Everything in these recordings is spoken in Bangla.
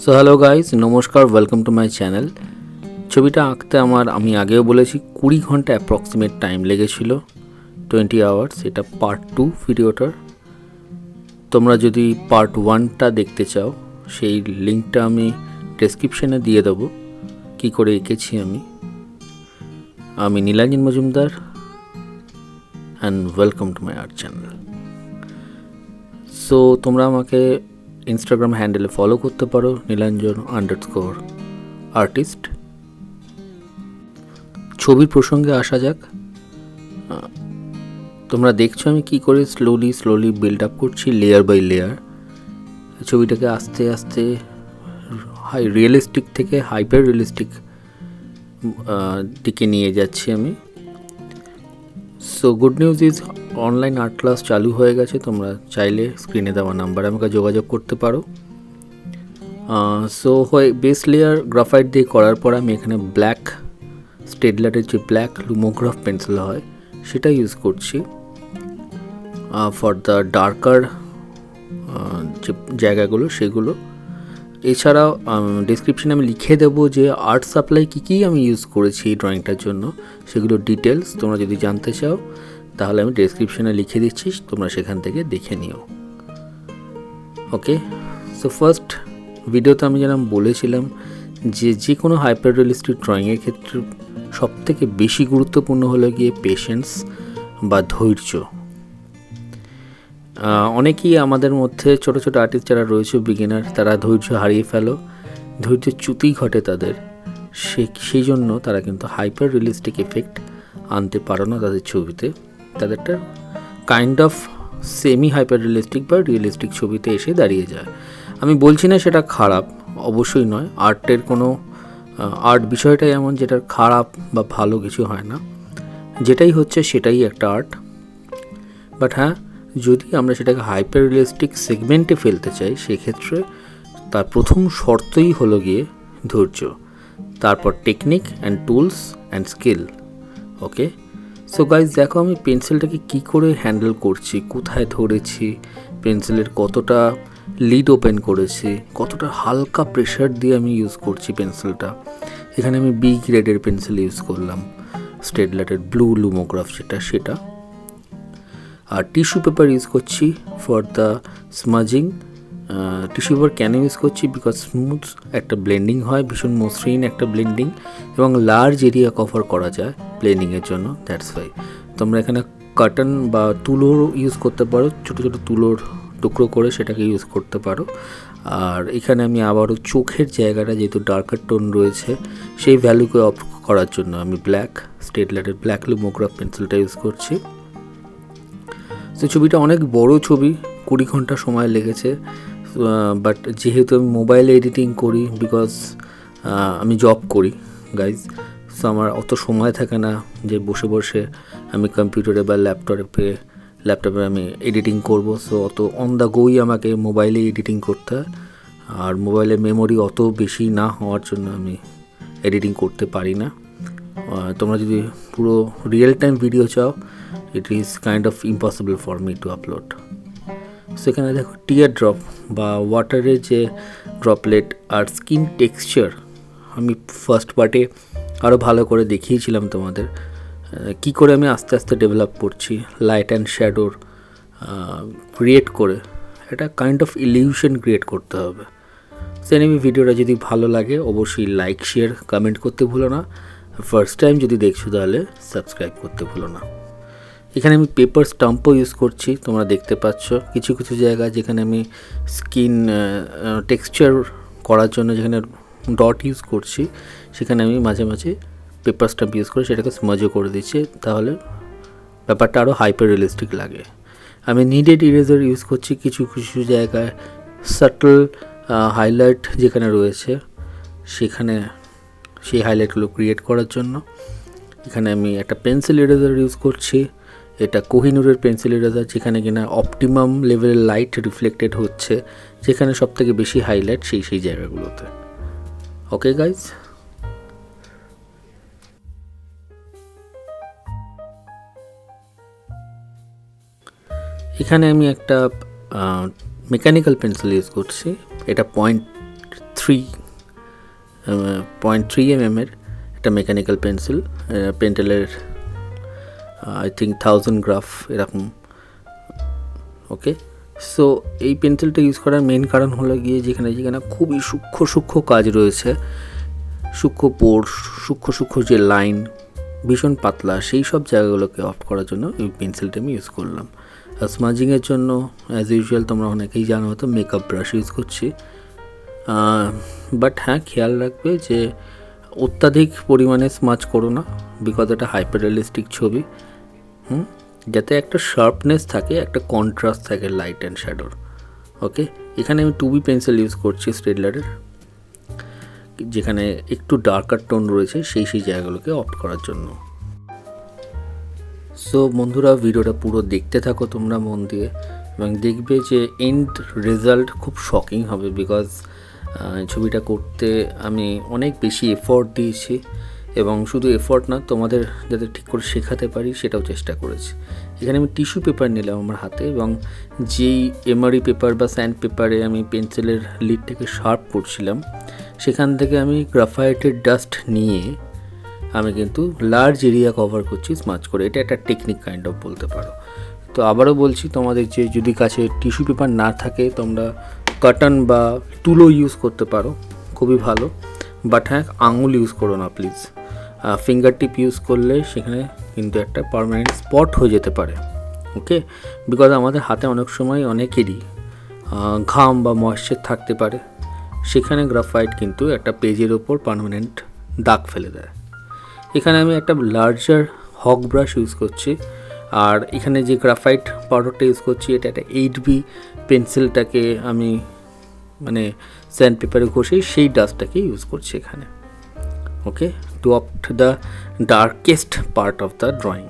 সো হ্যালো গাইস, নমস্কার, ওয়েলকাম টু মাই চ্যানেল। ছবিটা আঁকতে আমি আগেও বলেছি 20 ঘন্টা অ্যাপ্রক্সিমেট টাইম লেগেছিল, 20 আওয়ার্স। এটা পার্ট 2 ভিডিওটার। তোমরা যদি পার্ট 1টা দেখতে চাও, সেই লিঙ্কটা আমি ডেসক্রিপশানে দিয়ে দেবো, কী করে এঁকেছি আমি Nilanjan Majumdar, and welcome to my art channel. So তোমরা আমাকে ইনস্টাগ্রাম হ্যান্ডেলে ফলো করতে পারো, নীলাঞ্জন_আর্টিস্ট। ছবির প্রসঙ্গে আসা যাক। তোমরা দেখছো আমি কি করে স্লোলি বিল্ড আপ করছি লেয়ার বাই লেয়ার। ছবিটাকে আস্তে আস্তে রিয়েলিস্টিক থেকে হাইপার রিয়েলিস্টিক দিকে নিয়ে যাচ্ছি আমি। So good news is online art class চালু হয়ে গেছে। তোমরা চাইলে স্ক্রিনে দেওয়া নাম্বারে আমাকে যোগাযোগ করতে পারো। সো বেস লেয়ার গ্রাফাইট দিয়ে করার পর আমি এখানে ব্ল্যাক স্টেডলারের যে ব্ল্যাক লুমোগ্রাফ পেন্সিল হয় সেটা ইউজ করছি ফর দ্য ডার্কার যে জায়গাগুলো সেগুলো। এছাড়াও ডেসক্রিপশানে আমি লিখে দেবো যে আর্ট সাপ্লাই কী আমি ইউজ করেছি এই ড্রয়িংটার জন্য, সেগুলো ডিটেলস তোমরা যদি জানতে চাও তাহলে আমি ডেসক্রিপশানে লিখে দিচ্ছি, তোমরা সেখান থেকে দেখে নিও। ওকে, সো ফার্স্ট ভিডিওতে আমি যেরকম বলেছিলাম যে কোনো হাইপার রিয়েলিস্টিক ড্রয়িংয়ের ক্ষেত্রে সবথেকে বেশি গুরুত্বপূর্ণ হলো গিয়ে পেশেন্স বা ধৈর্য। অনেকেই আমাদের মধ্যে ছোটো ছোটো আর্টিস্ট যারা রয়েছে বিগিনার, তারা ধৈর্য হারিয়ে ফেলো, ধৈর্যের চ্যুতি ঘটে তাদের। সেই জন্য তারা কিন্তু হাইপার রিয়েলিস্টিক এফেক্ট আনতে পারো না তাদের ছবিতে। তাদেরটা kind of semi hyper realistic বা রিয়েলিস্টিক ছবিতে এসে দাঁড়িয়ে যায়। আমি বলছি না সেটা খারাপ, অবশ্যই নয়। আর্টের কোনো আর্ট বিষয়টাই এমন যেটার খারাপ বা ভালো কিছু হয় না, যেটাই হচ্ছে সেটাই একটা আর্ট। বাট হ্যাঁ, যদি আমরা সেটাকে হাইপার রিয়েলিস্টিক সেগমেন্টে ফেলতে চাই সেক্ষেত্রে তার প্রথম শর্তই হলো গিয়ে ধৈর্য, তারপর technique and tools and skill. Okay, so guys দেখো আমি পেন্সিলটাকে কী করে হ্যান্ডেল করছি, কোথায় ধরেছি, পেন্সিলের কতটা লিড ওপেন করেছি, কতটা হালকা প্রেশার দিয়ে আমি ইউজ করছি পেন্সিলটা। এখানে আমি বি গ্রেডের পেন্সিল ইউজ করলাম, স্টেডলারের ব্লু লুমোগ্রাফ সেটা। আর টিস্যু পেপার ইউজ করছি ফর দ্য স্মাজিং। টিস্যু পেপার কেন ইউজ করছি? বিকজ স্মুথ একটা ব্লেন্ডিং হয়, ভীষণ মসৃণ একটা ব্লেন্ডিং, এবং লার্জ এরিয়া কভার করা যায় ব্লেন্ডিংয়ের জন্য, দ্যাটস ওয়াই। তোমরা এখানে কার্টন বা তুলোর ইউজ করতে পারো, ছোটো ছোটো তুলোর টুকরো করে সেটাকে ইউজ করতে পারো। আর এখানে আমি আবারও চোখের জায়গাটা যেহেতু ডার্কার টোন রয়েছে সেই ভ্যালুকে অফ করার জন্য আমি স্টেডলারের ব্ল্যাক লুমোগ্রাফ পেন্সিলটা ইউজ করছি। তো ছবিটা অনেক বড় ছবি, 20 ঘন্টা সময় লেগেছে। বাট যেহেতু আমি মোবাইলে এডিটিং করি, বিকজ আমি জব করি গাইজ, সো আমার অত সময় থাকে না যে বসে বসে আমি কম্পিউটারে বা ল্যাপটপে আমি এডিটিং করব। সো অত অন দ্য গোই আমাকে মোবাইলে এডিটিং করতে হয়, আর মোবাইলের মেমোরি অত বেশি না হওয়ার জন্য আমি এডিটিং করতে পারি না। তোমরা যদি পুরো রিয়েল টাইম ভিডিও চাও, it is kind of impossible for me two upload. সেখানে দেখো টিয়ার ড্রপ বা ওয়াটারের যে ড্রপলেট আর স্কিন টেক্সচার আমি ফার্স্ট পার্টে আরও ভালো করে দেখিয়েছিলাম তোমাদের, কি করে আমি আস্তে আস্তে ডেভেলপ করছি লাইট অ্যান্ড শ্যাডোর ক্রিয়েট করে। এটা কাইন্ড অফ ইলিউশন ক্রিয়েট করতে হবে। সেনিমি ভিডিওটা যদি ভালো লাগে অবশ্যই লাইক, শেয়ার, কমেন্ট করতে ভুলো না। ফার্স্ট টাইম যদি দেখছো তাহলে সাবস্ক্রাইব করতে ভুলো না। এখানে আমি পেপার স্টাম্পও ইউজ করছি, তোমরা দেখতে পাচ্ছ কিছু কিছু জায়গা যেখানে আমি স্কিন টেক্সচার করার জন্য যেখানে ডট ইউজ করছি সেখানে আমি মাঝে মাঝে পেপার স্টাম্প ইউজ করে সেটাকে স্মাজও করে দিচ্ছি, তাহলে ব্যাপারটা আরও হাইপার রিয়েলিস্টিক লাগে। আমি নিডেড ইরেজার ইউজ করছি কিছু কিছু জায়গায় সাটল হাইলাইট যেখানে রয়েছে সেখানে সেই হাইলাইটগুলো ক্রিয়েট করার জন্য। এখানে আমি একটা পেন্সিল ইরেজার ইউজ করছি, এটা কোহিনুরের পেন্সিল ইরেজার, যেখানে কিনা অপটিমাম লেভেলের লাইট রিফ্লেক্টেড হচ্ছে, যেখানে সবথেকে বেশি হাইলাইট সেই জায়গাগুলোতে। ওকে গাইজ, এখানে আমি একটা মেকানিক্যাল পেন্সিল ইউজ করছি, এটা 0.3 0.3 mm এর একটা মেকানিক্যাল পেন্সিল, পেন্টেলের আই থিঙ্ক 1000 গ্রাফ এরকম। ওকে, সো এই পেন্সিলটা ইউজ করার মেন কারণ হলো গিয়ে যেখানে যেখানে খুবই সূক্ষ্ম কাজ রয়েছে, সূক্ষ্ম পোর, সূক্ষ্ম যে লাইন ভীষণ পাতলা, সেই সব জায়গাগুলোকে অফ করার জন্য এই পেন্সিলটা আমি ইউজ করলাম। আর স্মাজিংয়ের জন্য অ্যাজ ইউজুয়াল তোমরা অনেকেই জানো হয়তো মেকআপ ব্রাশ ইউজ করছি, বাট হ্যাঁ খেয়াল রাখবে যে অত্যাধিক পরিমাণে স্মাজ করো না, বিকজ এটা হাইপার রিয়েলিস্টিক ছবি, যাতে একটা শার্পনেস থাকে, একটা কন্ট্রাস্ট থাকে লাইট অ্যান্ড শ্যাডোর। ওকে, এখানে আমি 2B পেন্সিল ইউজ করছি স্টেডলারের, যেখানে একটু ডার্কার টোন রয়েছে সেই জায়গাগুলোকে অফ করার জন্য। সো বন্ধুরা, ভিডিওটা পুরো দেখতে থাকো তোমরা মন দিয়ে, এবং দেখবে যে এন্ড রেজাল্ট খুব শকিং হবে, বিকজ ছবিটা করতে আমি অনেক বেশি এফোর্ট দিয়েছি, এবং শুধু এফোর্ট না, তোমাদের যাতে ঠিক করে শেখাতে পারি সেটাও চেষ্টা করেছি। এখানে আমি টিস্যু পেপার নিলাম আমার হাতে, এবং যেই এমআরই পেপার বা স্যান্ড পেপারে আমি পেন্সিলের লিডটাকে শার্প করছিলাম, সেখান থেকে আমি গ্রাফাইটের ডাস্ট নিয়ে আমি কিন্তু লার্জ এরিয়া কভার করছি স্মাচ করে। এটা একটা টেকনিক কাইন্ড অফ বলতে পারো। তো আবারও বলছি তোমাদের, যে যদি কাছে টিস্যু পেপার না থাকে তোমরা কটন বা তুলো ইউজ করতে পারো, খুবই ভালো, বাট হ্যাঁ আঙুল ইউজ করো না প্লিজ। ফিঙ্গার টিপ ইউজ করলে সেখানে কিন্তু একটা পার্মানেন্ট স্পট হয়ে যেতে পারে। ওকে, বিকজ আমাদের হাতে অনেক সময় অনেকেরই ঘাম বা ময়েশ্চার থাকতে পারে, সেখানে গ্রাফাইট কিন্তু একটা পেজের ওপর পার্মানেন্ট দাগ ফেলে দেয়। এখানে আমি একটা লার্জার হগ ব্রাশ ইউজ করছি, আর এখানে যে গ্রাফাইট পাউডারটা ইউজ করছি এটা একটা 8B পেন্সিলটাকে আমি মানে স্যান্ড পেপারে ঘষে সেই ডাস্টটাকে ইউজ করছি এখানে। Okay, to opt the darkest part of the drawing.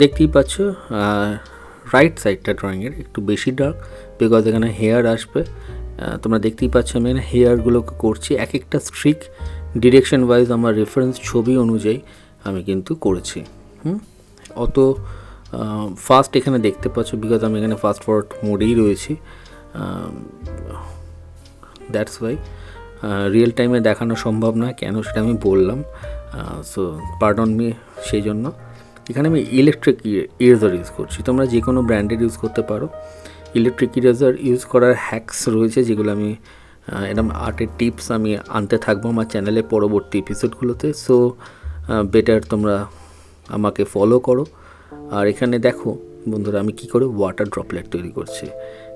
দেখতেই পাচ্ছ রাইট সাইডটা ড্রয়িংয়ের একটু বেশি ডার্ক, বিকজ এখানে হেয়ার আসবে। তোমরা দেখতেই পাচ্ছ আমি এখানে হেয়ারগুলোকে করছি, এক একটা স্ট্রিক ডিরেকশন ওয়াইজ আমার রেফারেন্স ছবি অনুযায়ী আমি কিন্তু করেছি। অত ফাস্ট এখানে দেখতে পাচ্ছ, বিকজ আমি এখানে ফাস্ট ফরওয়ার্ড মোডেই রয়েছি, দ্যাটস ওয়াই রিয়েল টাইমে দেখানো সম্ভব না, কেন সেটা আমি বললাম, সো পার্ডন মি সেই জন্য। এখানে আমি ইলেকট্রিক ইরেজার ইউজ করছি, তোমরা যে কোনো ব্র্যান্ডের ইউজ করতে পারো। ইলেকট্রিক ইরেজার ইউজ করার হ্যাকস রয়েছে, যেগুলো আমি এরকম আর্টের টিপস আমি আনতে থাকবো আমার চ্যানেলে পরবর্তী এপিসোডগুলোতে। সো বেটার তোমরা আমাকে ফলো করো। আর এখানে দেখো বন্ধুরা আমি কী করে ওয়াটার ড্রপলেট তৈরি করছি।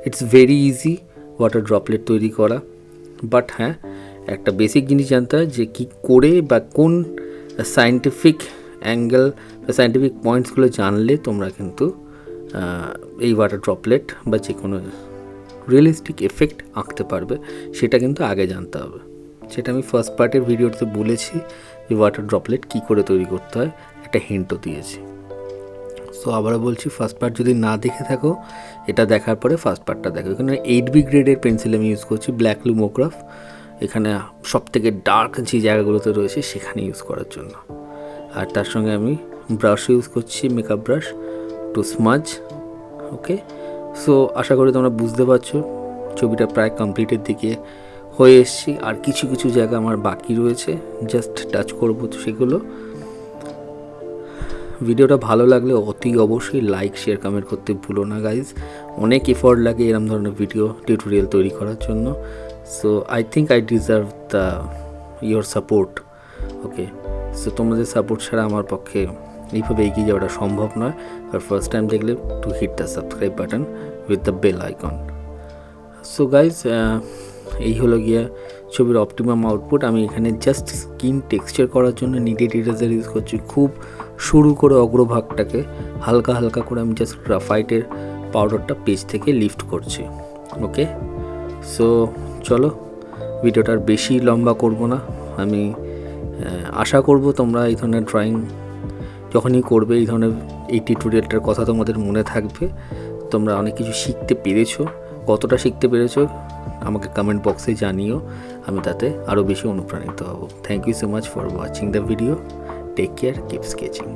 It's very easy water droplet তৈরি করা, বাট হ্যাঁ একটা বেসিক জিনিস জানতে হয় যে কী করে বা কোন সায়েন্টিফিক অ্যাঙ্গেল বা সায়েন্টিফিক পয়েন্টসগুলো জানলে তোমরা কিন্তু এই ওয়াটার ড্রপলেট বা যে কোনো রিয়েলিস্টিক এফেক্ট আঁকতে পারবে, সেটা কিন্তু আগে জানতে হবে। সেটা আমি ফার্স্ট পার্টের ভিডিওতে বলেছি যে ওয়াটার ড্রপলেট কী করে তৈরি করতে হয়, একটা হিন্টও দিয়েছি। সো আবারও বলছি, ফার্স্ট পার্ট যদি না দেখে থাকো এটা দেখার পরে ফার্স্ট পার্টটা দেখো। এখানে 8B গ্রেডের পেন্সিল আমি ইউজ করছি, ব্ল্যাক লুমোগ্রাফ, এখানে সবথেকে ডার্ক যে জায়গাগুলোতে রয়েছে সেখানে ইউজ করার জন্য। আর তার সঙ্গে আমি ব্রাশ ইউজ করছি, মেকআপ ব্রাশ টু স্মাজ। ওকে, সো আশা করি তোমরা বুঝতে পারছো ছবিটা প্রায় কমপ্লিটের দিকে হয়ে এসেছি। আর কিছু কিছু জায়গা আমার বাকি রয়েছে, জাস্ট টাচ করবো, তো সেগুলো। ভিডিওটা ভালো লাগলে অতি অবশ্যই লাইক, শেয়ার, কমেন্ট করতে ভুলো না গাইজ। অনেক এফোর্ট লাগে এরকম ধরনের ভিডিও টিউটোরিয়াল তৈরি করার জন্য। So I think I deserve the your support. Okay, so তোমাদের সাপোর্ট ছাড়া আমার পক্ষে এইভাবে এগিয়ে যাওয়াটা সম্ভব নয়। আর ফার্স্ট টাইম দেখলে to hit the subscribe button with the bell icon. So guys, এই হলো গিয়া ছবির অপটিমাম আউটপুট। আমি এখানে জাস্ট স্কিন টেক্সচার করার জন্য নিডেড ইরেজার ইউজ করছি, খুব শুরু করে অগ্রভাগটাকে হালকা হালকা করে আমি জাস্ট গ্রাফাইটের পাউডারটা পেজ থেকে লিফট করছি। ওকে, সো চলো ভিডিওটার বেশি লম্বা করব না। আমি আশা করব তোমরা এই ধরনের ড্রয়িং যখনই করবে, এই ধরনের এই টিউটোরিয়ালটার কথা তোমাদের মনে থাকবে, তোমরা অনেক কিছু শিখতে পেরেছো। কতটা শিখতে পেরেছো আমাকে কমেন্ট বক্সে জানিও, আমি তাতে আরও বেশি অনুপ্রাণিত হব। Thank you so much for watching the video. Take care, keep sketching.